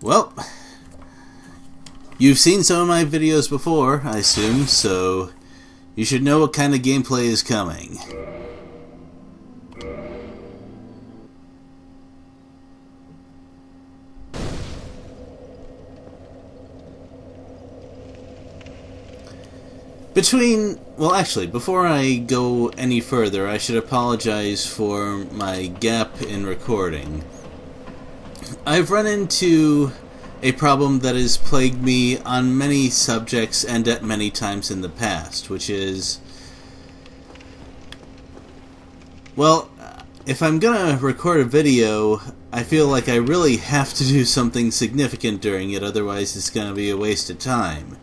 Well, you've seen some of my videos before, I assume, so you should know what kind of gameplay is coming. Well, actually, before I go any further, I should apologize for my gap in recording. I've run into a problem that has plagued me on many subjects and at many times in the past, which is, well, if I'm gonna record a video, I feel like I really have to do something significant during it, otherwise it's gonna be a waste of time.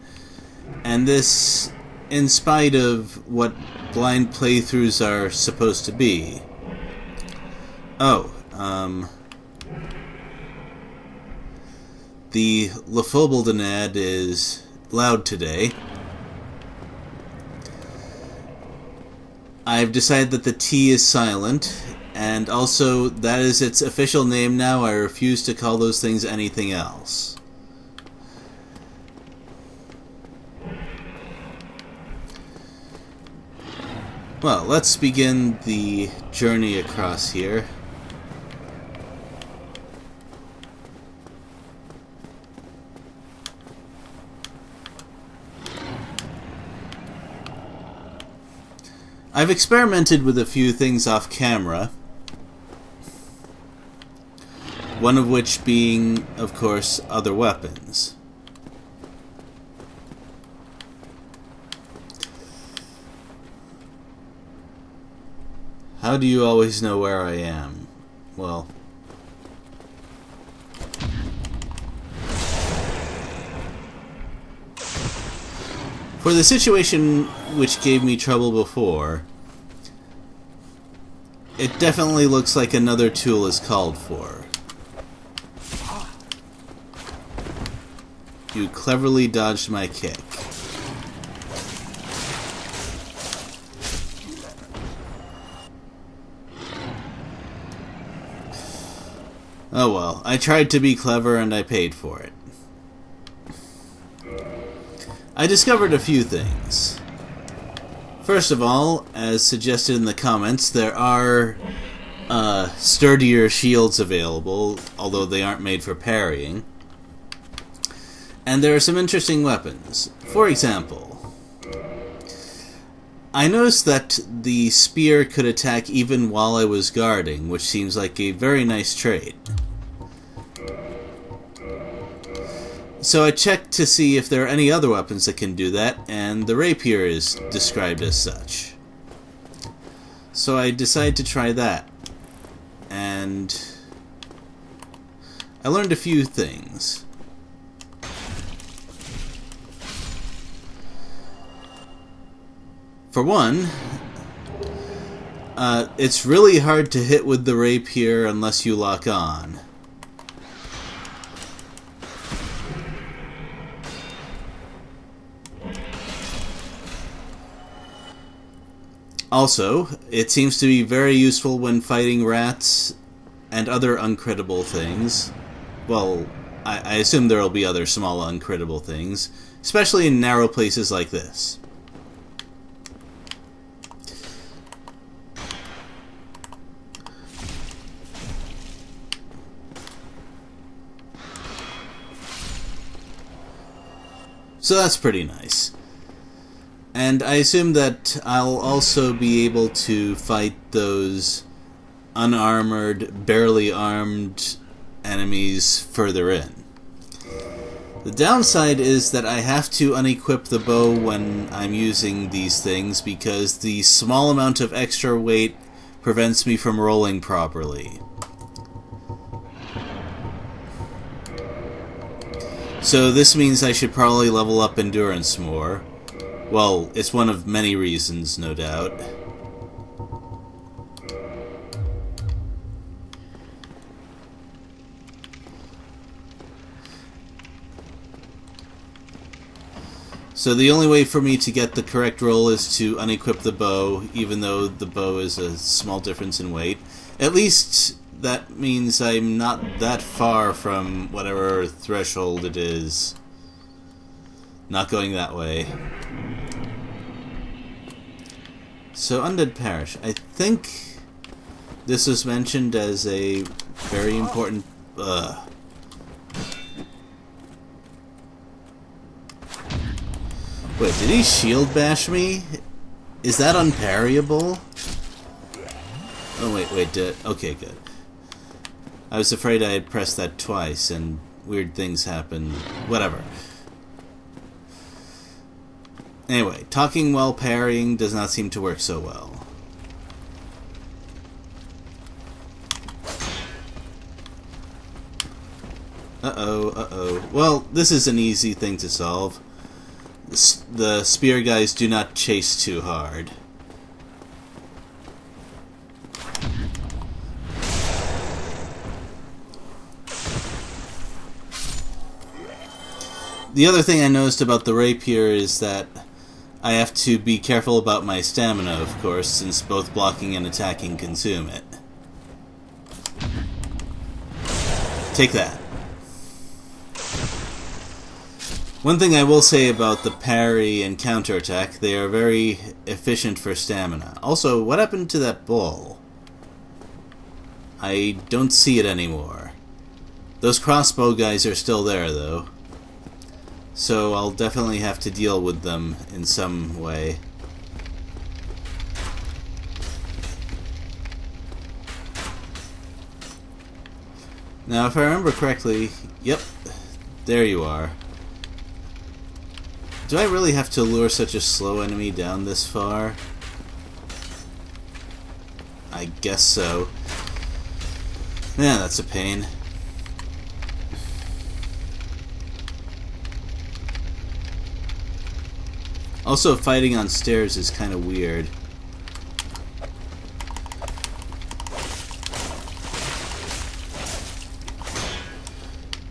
And this, in spite of what blind playthroughs are supposed to be. The Lafobelden ad is loud today. I've decided that the T is silent, and also that is its official name now. I refuse to call those things anything else. Well, let's begin the journey across here. I've experimented with a few things off camera, one of which being, of course, other weapons. How do you always know where I am? Well, for the situation which gave me trouble before, it definitely looks like another tool is called for. You cleverly dodged my kick. Oh well, I tried to be clever and I paid for it. I discovered a few things. First of all, as suggested in the comments, there are sturdier shields available, although they aren't made for parrying. And there are some interesting weapons. For example, I noticed that the spear could attack even while I was guarding, which seems like a very nice trait. So I checked to see if there are any other weapons that can do that, and the rapier is described as such. So I decided to try that. And I learned a few things. For one, it's really hard to hit with the rapier unless you lock on. Also, it seems to be very useful when fighting rats and other uncrittable things. Well, I assume there will be other small uncrittable things, especially in narrow places like this. So that's pretty nice. And I assume that I'll also be able to fight those unarmored, barely armed enemies further in. The downside is that I have to unequip the bow when I'm using these things because the small amount of extra weight prevents me from rolling properly. So this means I should probably level up endurance more. Well, it's one of many reasons, no doubt. So the only way for me to get the correct roll is to unequip the bow, even though the bow is a small difference in weight. At least that means I'm not that far from whatever threshold it is. Not going that way. So, Undead Parish. I think this was mentioned as a very important... Wait, did he shield bash me? Is that unparryable? Oh, wait, okay, good. I was afraid I had pressed that twice and weird things happened. Whatever. Anyway, talking while parrying does not seem to work so well. Uh-oh. Well, this is an easy thing to solve. The spear guys do not chase too hard. The other thing I noticed about the rapier is that I have to be careful about my stamina, of course, since both blocking and attacking consume it. Take that. One thing I will say about the parry and counterattack, they are very efficient for stamina. Also, what happened to that bull? I don't see it anymore. Those crossbow guys are still there, though. So I'll definitely have to deal with them in some way. Now, if I remember correctly, yep, there you are. Do I really have to lure such a slow enemy down this far? I guess so. Yeah, that's a pain. Also, fighting on stairs is kind of weird.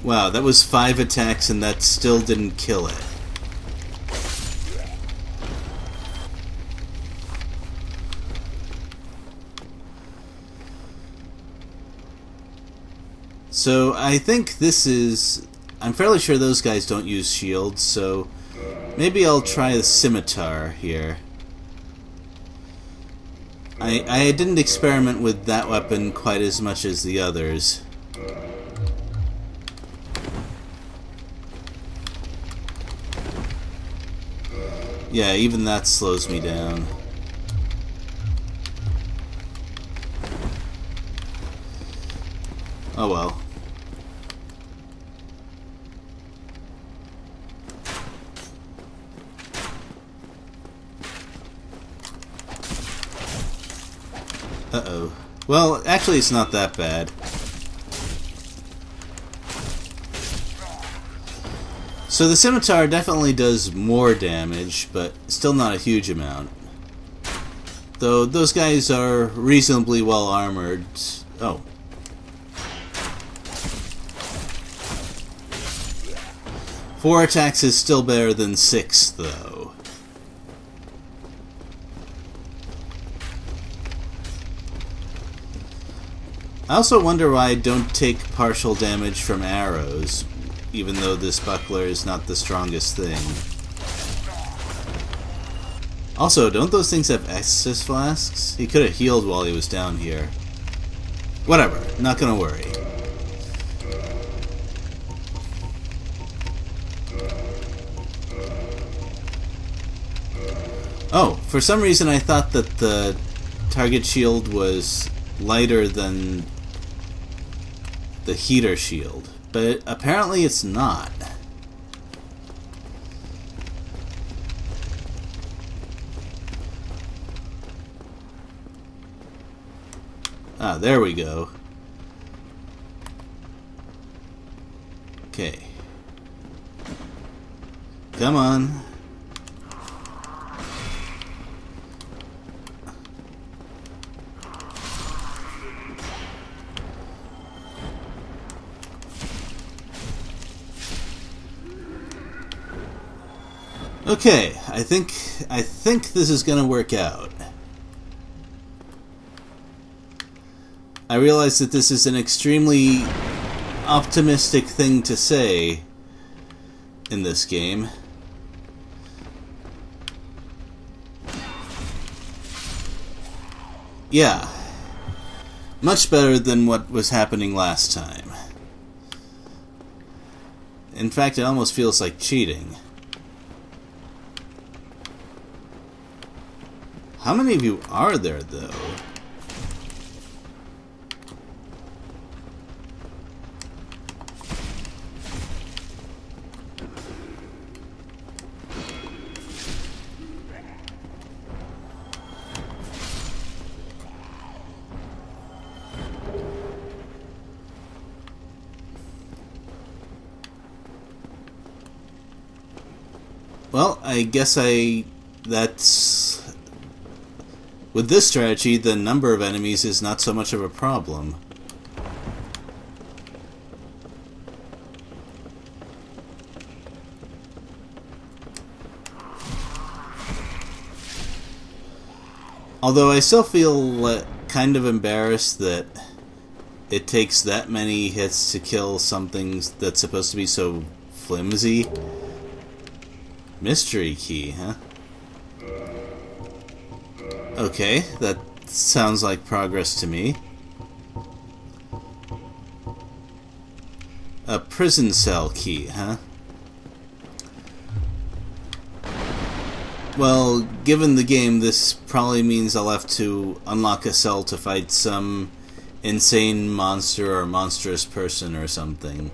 Wow, that was 5 attacks and that still didn't kill it. So, I think this is... I'm fairly sure those guys don't use shields, so... maybe I'll try the scimitar here. I didn't experiment with that weapon quite as much as the others. Yeah, even that slows me down. Oh well. Uh-oh. Well, actually it's not that bad. So the scimitar definitely does more damage, but still not a huge amount. Though those guys are reasonably well armored. Oh. Four attacks is still better than 6, though. I also wonder why I don't take partial damage from arrows, even though this buckler is not the strongest thing. Also, don't those things have Estus flasks? He could have healed while he was down here. Whatever, not gonna worry. Oh, for some reason I thought that the target shield was lighter than the heater shield, but apparently it's not. Ah, there we go. Okay. Come on. Okay, I think this is gonna work out. I realize that this is an extremely optimistic thing to say in this game. Yeah. Much better than what was happening last time. In fact, it almost feels like cheating. How many of you are there, though? Well, I guess that's... With this strategy, the number of enemies is not so much of a problem. Although I still feel kind of embarrassed that it takes that many hits to kill something that's supposed to be so flimsy. Mystery key, huh? Okay, that sounds like progress to me. A prison cell key, huh? Well, given the game, this probably means I'll have to unlock a cell to fight some insane monster or monstrous person or something.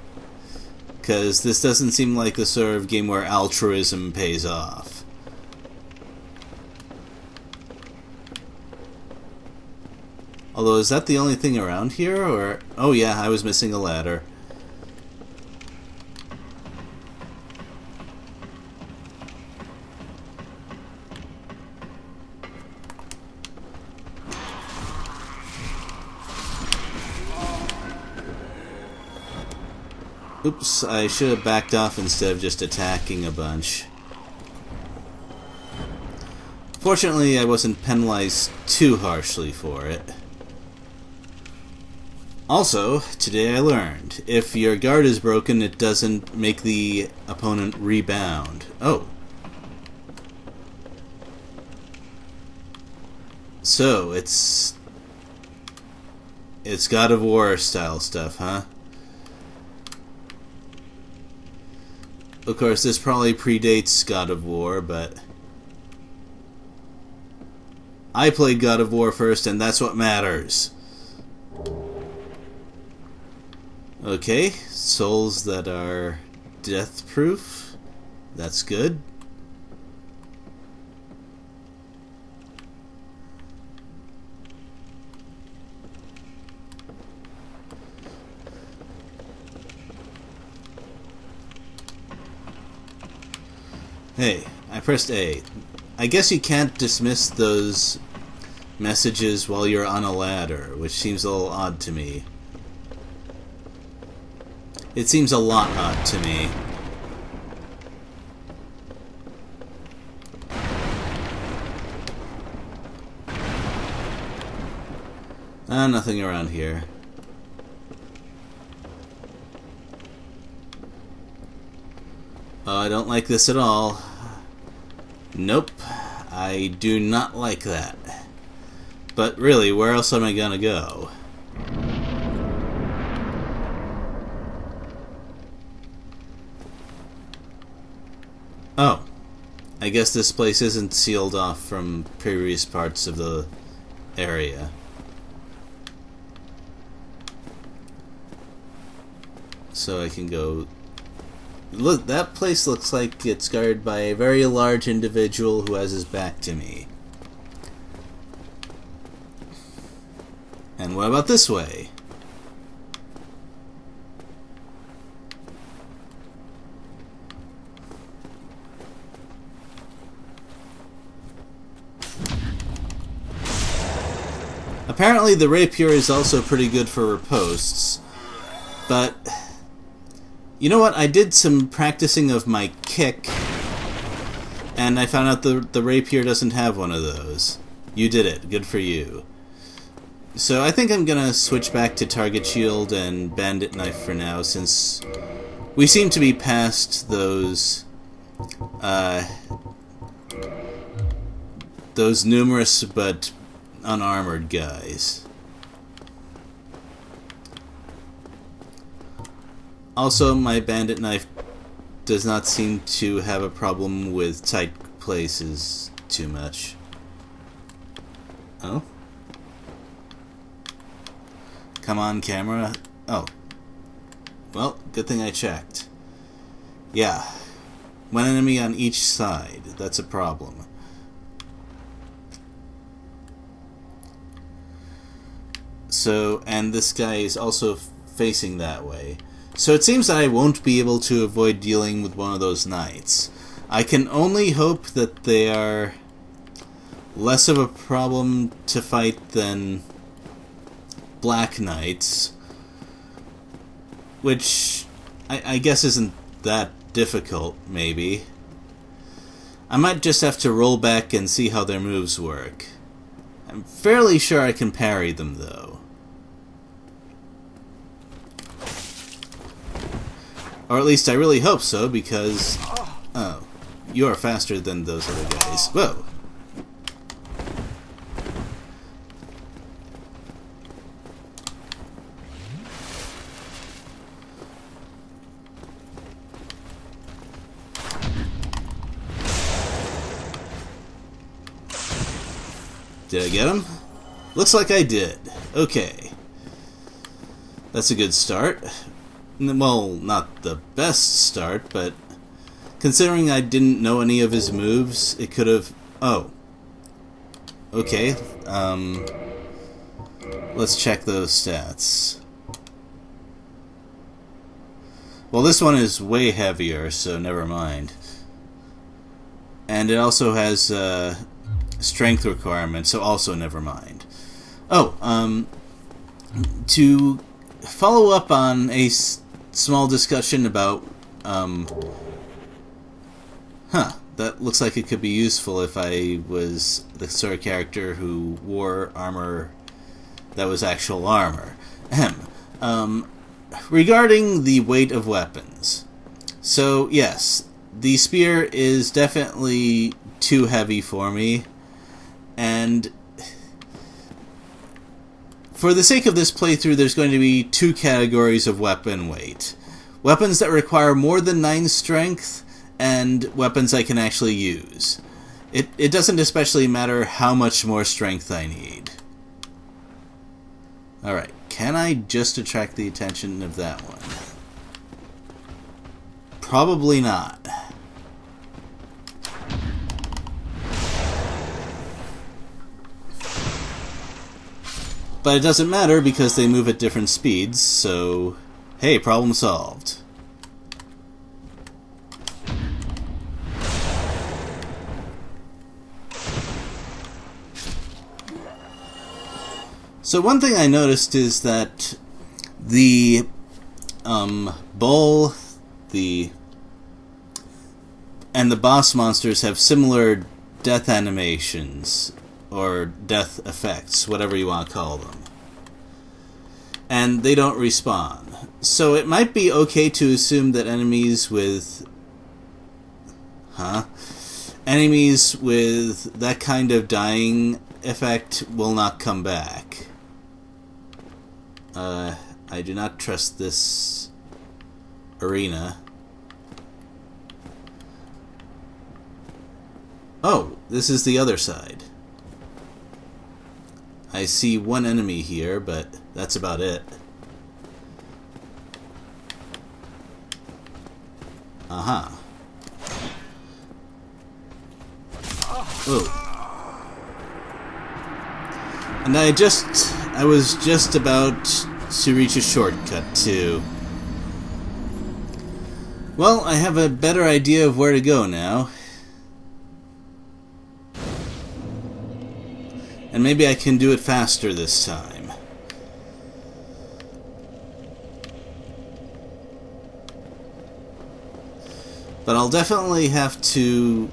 Because this doesn't seem like the sort of game where altruism pays off. Although, is that the only thing around here, or... Oh yeah, I was missing a ladder. Oops, I should have backed off instead of just attacking a bunch. Fortunately, I wasn't penalized too harshly for it. Also, today I learned, if your guard is broken, it doesn't make the opponent rebound. Oh. So, it's God of War style stuff, huh? Of course, this probably predates God of War, but I played God of War first, and that's what matters. Okay, souls that are death-proof. That's good. Hey, I pressed A. I guess you can't dismiss those messages while you're on a ladder, which seems a little odd to me. It seems a lot odd to me. Nothing around here. I don't like this at all. Nope. I do not like that. But really, where else am I gonna go? Oh. I guess this place isn't sealed off from previous parts of the area. So I can go... Look, that place looks like it's guarded by a very large individual who has his back to me. And what about this way? Apparently the rapier is also pretty good for ripostes, but... You know what? I did some practicing of my kick, and I found out the rapier doesn't have one of those. You did it. Good for you. So I think I'm gonna switch back to Target Shield and Bandit Knife for now, since we seem to be past those numerous but unarmored guys. Also, my Bandit Knife does not seem to have a problem with tight places too much. Oh? Come on, camera. Oh. Well, good thing I checked. Yeah. One enemy on each side. That's a problem. So, and this guy is also facing that way. So it seems that I won't be able to avoid dealing with one of those knights. I can only hope that they are less of a problem to fight than Black Knights, which I guess isn't that difficult, maybe. I might just have to roll back and see how their moves work. I'm fairly sure I can parry them, though. Or at least I really hope so, because... Oh, you are faster than those other guys. Whoa! Did I get him? Looks like I did. Okay. That's a good start. Well, not the best start, but considering I didn't know any of his moves, it could have... Oh. Okay. Let's check those stats. Well, this one is way heavier, so never mind. And it also has strength requirements, so also never mind. Oh, to follow up on a small discussion about, that looks like it could be useful if I was the sort of character who wore armor that was actual armor. Ahem. Regarding the weight of weapons. So, yes, the spear is definitely too heavy for me, and for the sake of this playthrough, there's going to be two categories of weapon weight. Weapons that require more than 9 strength, and weapons I can actually use. It doesn't especially matter how much more strength I need. Alright, can I just attract the attention of that one? Probably not. But it doesn't matter because they move at different speeds, so hey, problem solved. So one thing I noticed is that the bull, and the boss monsters have similar death animations, or death effects, whatever you want to call them. And they don't respawn. So it might be okay to assume that enemies with that kind of dying effect will not come back. I do not trust this arena. Oh, this is the other side. I see one enemy here, but that's about it. Aha. Oh. And I was just about to reach a shortcut too. Well, I have a better idea of where to go now. And maybe I can do it faster this time. But I'll definitely have to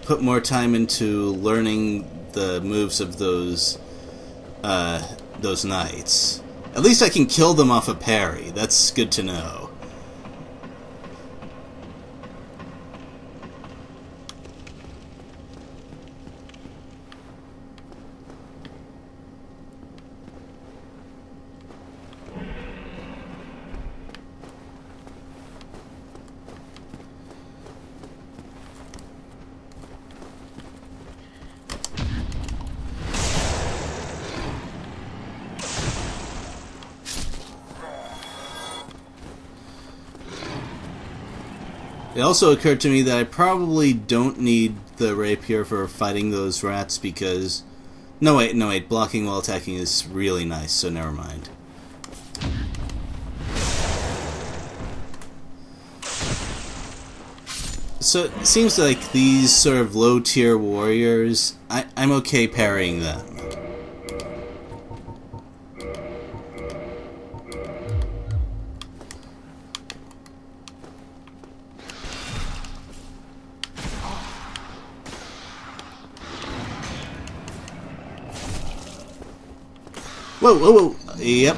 put more time into learning the moves of those those knights. At least I can kill them off a parry. That's good to know. It also occurred to me that I probably don't need the rapier for fighting those rats because... No wait, blocking while attacking is really nice, so never mind. So it seems like these sort of low-tier warriors, I'm okay parrying them. Whoa, yep.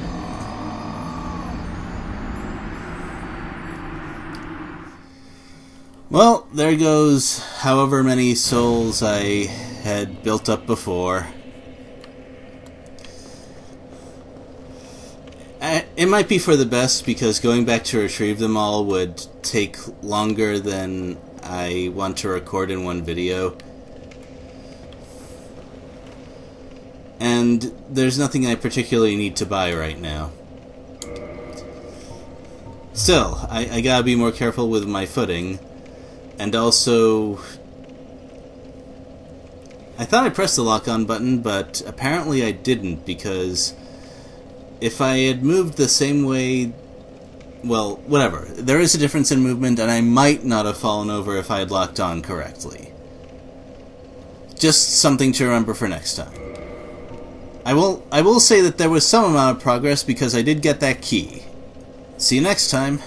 Well, there goes however many souls I had built up before. It might be for the best, because going back to retrieve them all would take longer than I want to record in one video. And there's nothing I particularly need to buy right now. Still, I gotta be more careful with my footing. And also... I thought I pressed the lock-on button, but apparently I didn't, because if I had moved the same way... Well, whatever. There is a difference in movement, and I might not have fallen over if I had locked on correctly. Just something to remember for next time. I will say that there was some amount of progress because I did get that key. See you next time.